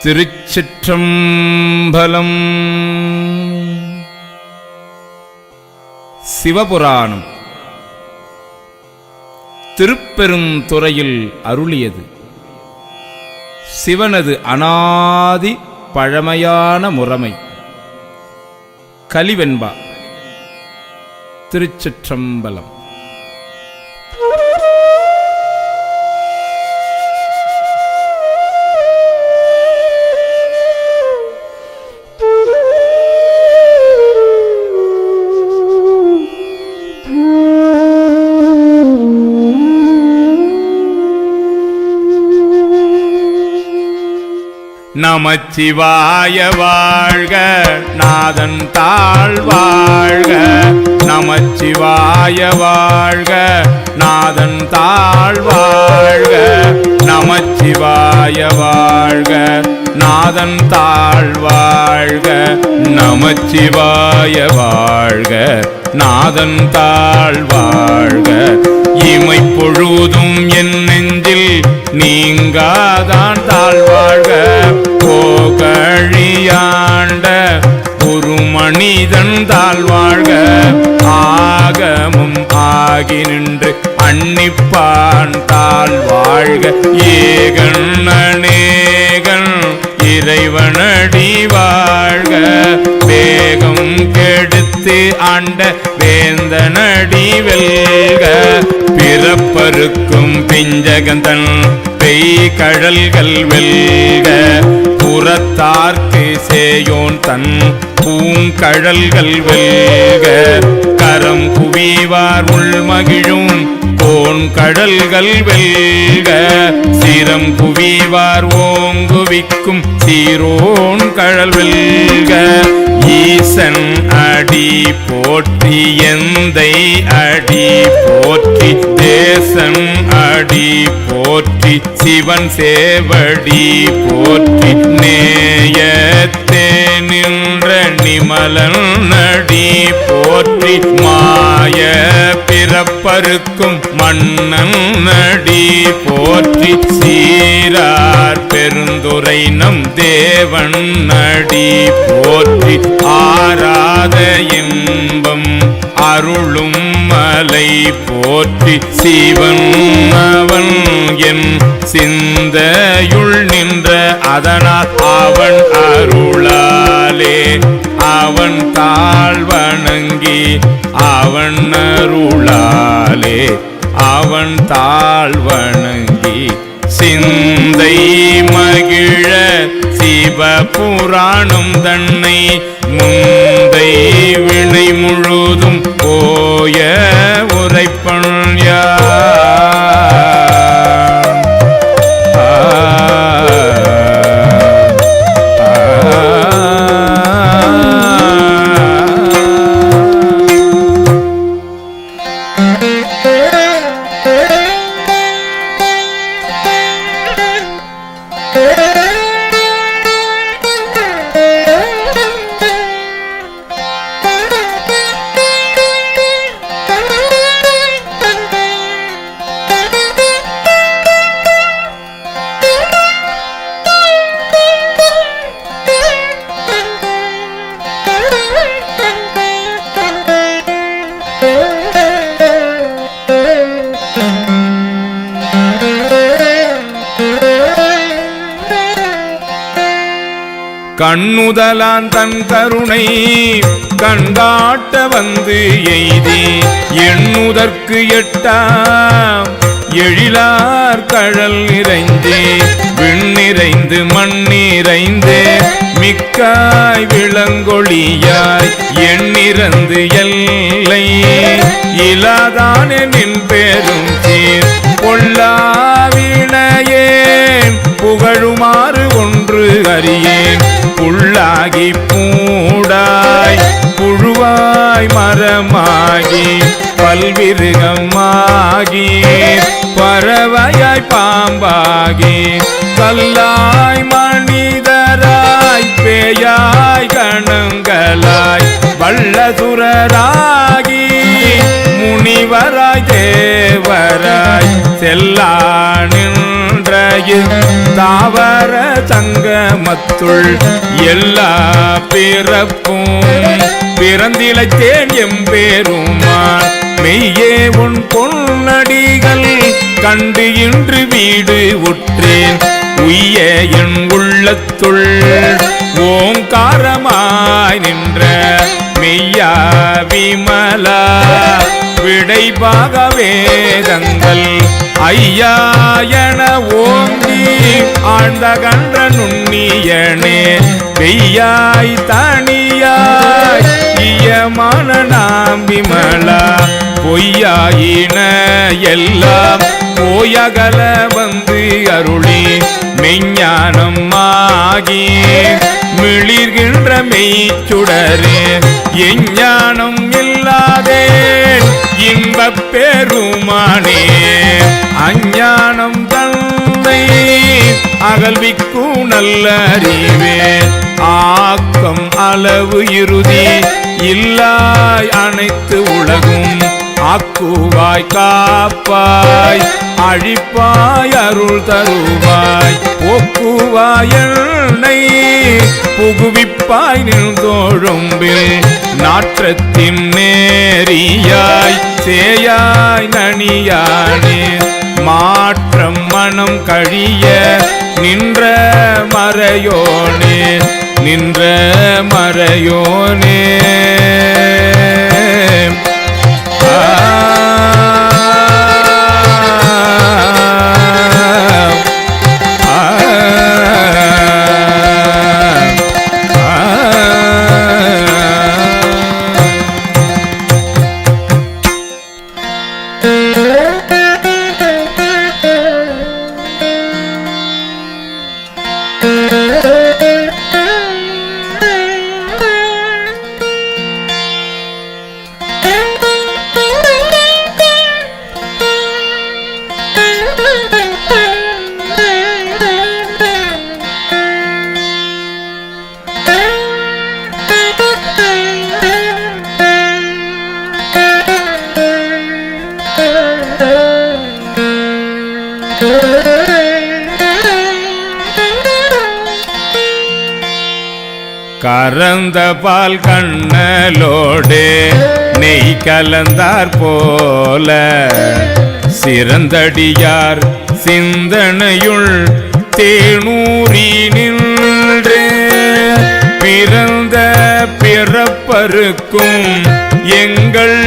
திருச்சிற்றம்பலம். சிவபுராணம் திருப்பெருந்துறையில் அருளியது. சிவனது அநாதி பழமையான முறைமை. கலிவெண்பா. திருச்சிற்றம்பலம். நமச்சிவாய வாழ்க, நாதன் தாழ் வாழ்க. நமச்சிவாய வாழ்க, நாதன் தாழ் வாழ்க. நமச்சிவாய வாழ்க, நாதன் தாழ் வாழ்க. நமச்சிவாய வாழ்க, நாதன் தாழ் வாழ்க. இமை பொழுதும் என் நெஞ்சில் நீங்காதான் தாழ்வாழ்க. போகழியாண்ட ஒரு மனிதன் தாழ்வாழ்க. ஆகமும் ஆகி நின்று அன்னிப்பான் தாழ்வாழ்க. ஏகன் அநேகன் இறைவனடி வாழ்க. வேகம் கெடுத்து ஆண்ட வேந்தனடி வெல்க. பிறப்பருக்கும் பிஞ்சகந்தன் பெய் கடல்கள் வெல்க. புறத்தார்க்கு சேயோன் தன் பூங்கழல்கள் வெல்க. கரம் குவிவார் உள்மகிழும் கோன் கடல்கள் வெல்க. சிரம் குவிவார் ஓங்குவிக்கும் சீரோன் கடல் வெல்க. ஈசன் அடி போற்றி எந்தை அடி போற்றி. தேசன் அடி போற்றி சிவன் சேவடி போற்றி. நேயத்தே நின்ற நிமலன் அடி போற்றி. மாய பிறப்பருக்கும் மன்னன் அடி போற்றி. சீரார் பெருந்துரை நம் தேவன் அடி போற்றி. ஆராத இன்பம் அருளும் மலை போற்றி. சிவன் அவன் என் சிந்தையுள் நின்ற அதனால் அவன் அருளாலே அவன் தாழ்வணங்கி. அவன் அருளாலே அவன் தாழ்வணங்கி. சிந்தை மகிழ சிவபுராணம் தன்னை முந்தை வினை முழுதும் போய உரைப்பன் கண்ணுதலான் தன் கருணை கண்காட்ட வந்து எய்தி. எண்ணுதற்கு எட்டாம் எழிலார் கழல் நிறைந்தே. விண்ணிறைந்து மண்ணிறைந்து மிக்காய் விளங்கொழியாய். எண்ணிறந்து எல்லை இலாதானே நின் பேரும் சீர். பொல்லாவினையேன் புகழுமாறு ஒன்று அறியேன். புள்ளாகி பூடாய் புழுவாய் மரமாகி பல்விருகமாகி பறவையாய் பாம்பாகி கல்லாய் மனிதராய் பேயாய் கணங்களாய் வல்லசுரராகி முனிவர் அமரராய் தேவராய் செல்லா நின்ற தாவர சங்கமத்துள் எல்லா பிறப்பும் பிறந்திழைத்தேன் எம்பேருமான் மெய்யே உன் பொன்னடிகள் கண்டு இன்று வீடு உற்றேன் உய்ய என் உள்ளத்துள் ஓங்காரமாய் நின்ற மெய்யா விமலா விடைபாக வேதங்கள் ஐயா என ஓங்கி ஆழ்ந்த கன்ற நுண்ணியனே பெய்யாய் தனியாய் ஈயமான நாம் விமலா பொய்யாயின எல்லாம் போயகல வந்து அருளி மெஞ்ஞானம் ஆகி மிளிர்கின்ற மெய்ச்சுடரே எஞ்ஞானம் இல்லாதே இன்பப் பெருமானே அஞ்ஞானம் தன்னை அகல்விக்கும் நல்ல அறிவே ஆக்கம் அளவு இறுதி இல்லாய் அனைத்து உலகும் ஆக்குவாய் காப்பாய் அழிப்பாய் அருள் தருவாய் போக்குவாய் என்னை புகுவிப்பாய் நின்றோழும்பில் நாற்றத்தின் நேரியாய் சேயாய் நனியானே மாற்றம் மனம் கழிய நின்ற மறையோனே நின்ற மறையோனே கறந்த பால் கண்ணலோடு நெய் கலந்தார் போல சிறந்தடியார் சிந்தனையுள் தேனூரி நின்று பிறந்த பிறப்பருக்கும் எங்கள்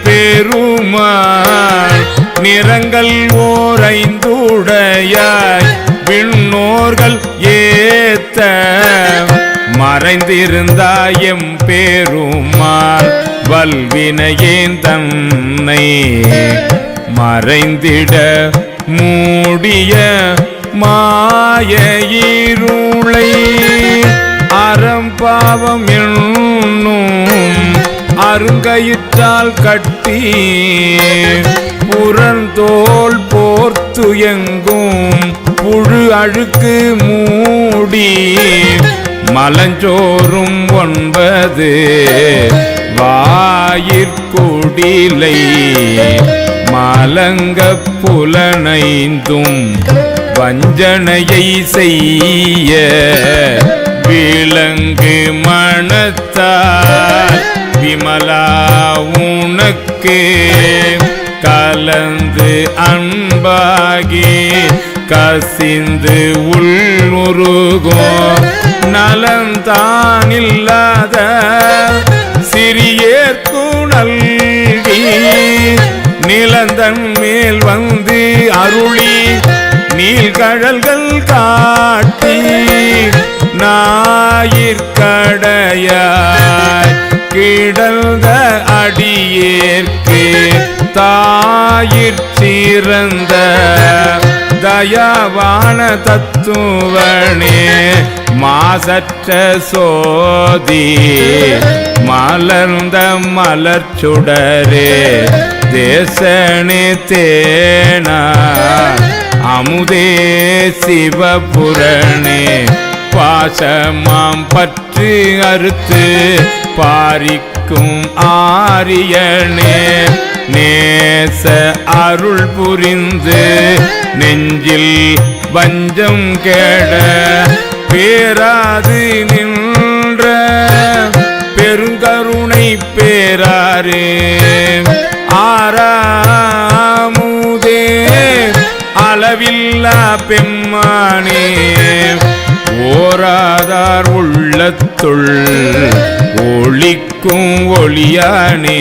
பெருமாள் நிறங்கள் ஓரைந்துடையாய் விண்ணோர்கள் ஏத்த மறைந்திருந்தாயம் பேருமாள் வல்வினையேன் தன்னை மறைந்திட மூடிய மாய இருளை அறம்பாவம் என்னும் அருங்கயிற்றால் கட்டி புறந்தோல் போர்த்து எங்கும் புழு அழுக்கு மூடி மலஞ்சோறும் 9 வாயிற்குடிலை மலங்க புலனைந்தும் வஞ்சனையை செய்ய விலங்கு மனத்தால் விமலா உனக்கு கலந்து அன்பாகி கசிந்து உள்ளுருகோ நலந்தானில்லாத சிறியேற்கு நல்கி நிலந்தன் மேல் வந்து அருளி நீள்கழல்கள் காட்டி ஞாயிற்கடையாய் கிடந்த அடியேற்கு தாயிற் சிறந்த தயாவான தத்துவனே மாசற்ற சோதி மலர்ந்த மலர்ச்சுடரே தேசனே தேனா அமுதே சிவபுரணே பாசமாம் பற்று அறுத்து பாரிக்கும் ஆரியனே நேச அருள் புரிந்து நெஞ்சில் வஞ்சம் கேட பேராது நின்ற பெருங்கருணை பேராரே ஆறாமுதே அளவில்லா பெம்மானே ஓராதார் உள்ளத்துள் ஒளிக்கும் ஒளியானே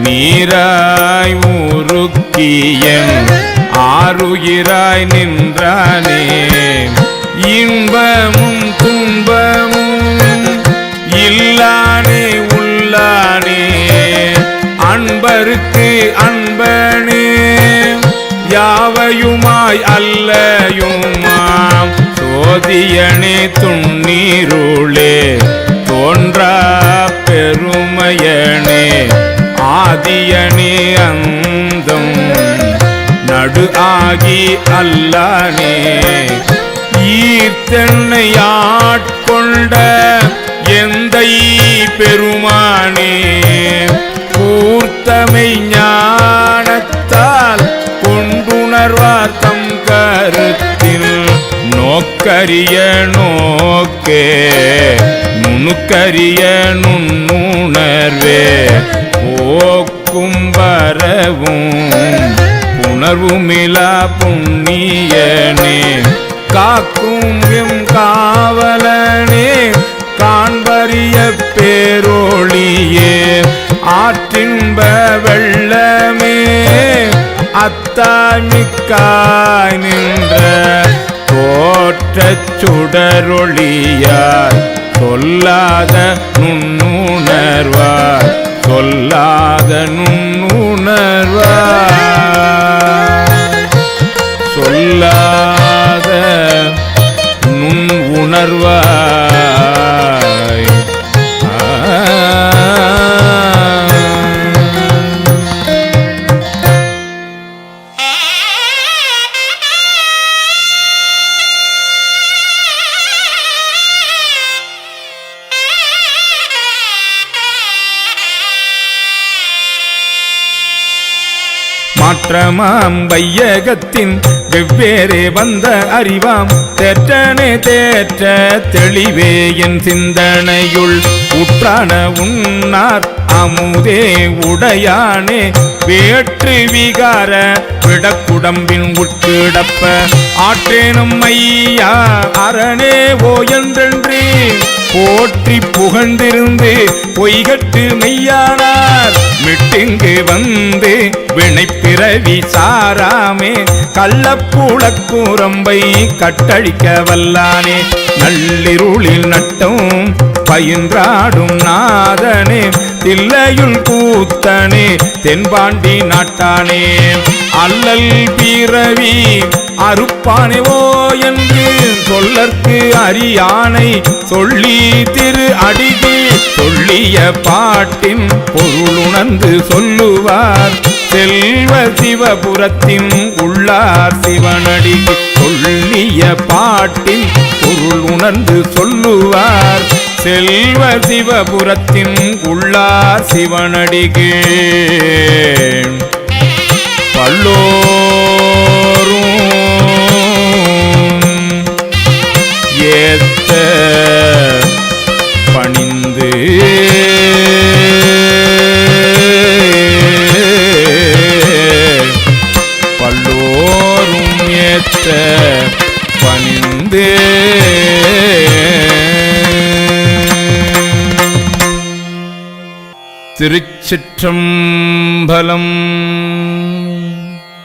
நீராய் ஊருக்கியன் ஆருயிராய் நின்றானே இன்பமும் துன்பமும் இல்லானே உள்ளானே அன்பருக்கு அன்பனே யாவையுமாய் அல்லயுமாம் சோதியனே துண்ணீருளே தோன்றா பெருமையனே ஆதியனே அந்தம் நடு ஆகி அல்லானே ஈர்த்தென்னை ஆட்கொண்ட எந்தை பெருமானே கூர்த்தமை ஞானத்தால் கொண்டுணர்வார் தம் கருத்தில் நோக்கரிய நோக்கே நுணுக்கரிய நுண்ணுணர்வே போக்கும் வரவும் உணர்வுமிலா புண்ணியனே காக்கும் எம் காவலனே காண்பரிய பேரொளியே ஆற்றின்ப வெள்ளமே அத்தாமிக்காய் நின்ற தோற்றச் சுடரொளியார் சொல்லாத நுண்ணுணர்வார் சொல்லாத நுண்ணுணர்வார் சொல்லாத நுண் உணர்வாய் மாற்றமாம் வையகத்தின் வெவ்வேறே வந்த அறிவாம் தேற்றனே தேற்ற தெளிவே என் சிந்தனையுள் உற்றான உன்னார் அமுதே உடையானே வேற்று விகார விடக்குடம்பின் உட்கிடப்ப ஆற்றேனும் ஐயா அரணே ஓ என்றென்றே போற்றி புகழ்ந்திருந்து பொய்கட்டு மெய்யானார் மிட்டிங்கு வந்து வினைப்பிறவி சாராமே கள்ளப்புழக்கூரம்பை கட்டழிக்க வல்லானே நள்ளிருளில் நட்டும் பயின்றாடும் நாதனே தில்லையுள் கூத்தனே தென்பாண்டி நாட்டானே அல்லல் பிறவி அறுப்பானே ஓ என்று சொல்லற்கு அறியானை சொல்லி திரு அடிகே சொல்லிய பாட்டின் பொருளுணர்ந்து சொல்லுவார் செல்வ சிவபுரத்தின் உள்ளார் சிவனடிக்கு சொல்லிய பாட்டின் பொருள் உணர்ந்து சொல்லுவார் செல்வ சிவபுரத்தின் உள்ளார் சிவனடிக்கு பல்லோரும் ஏத்த பணிந்து பல்லோரும் ஏத்த பணிந்து திருச்சிற்றம்பலம்.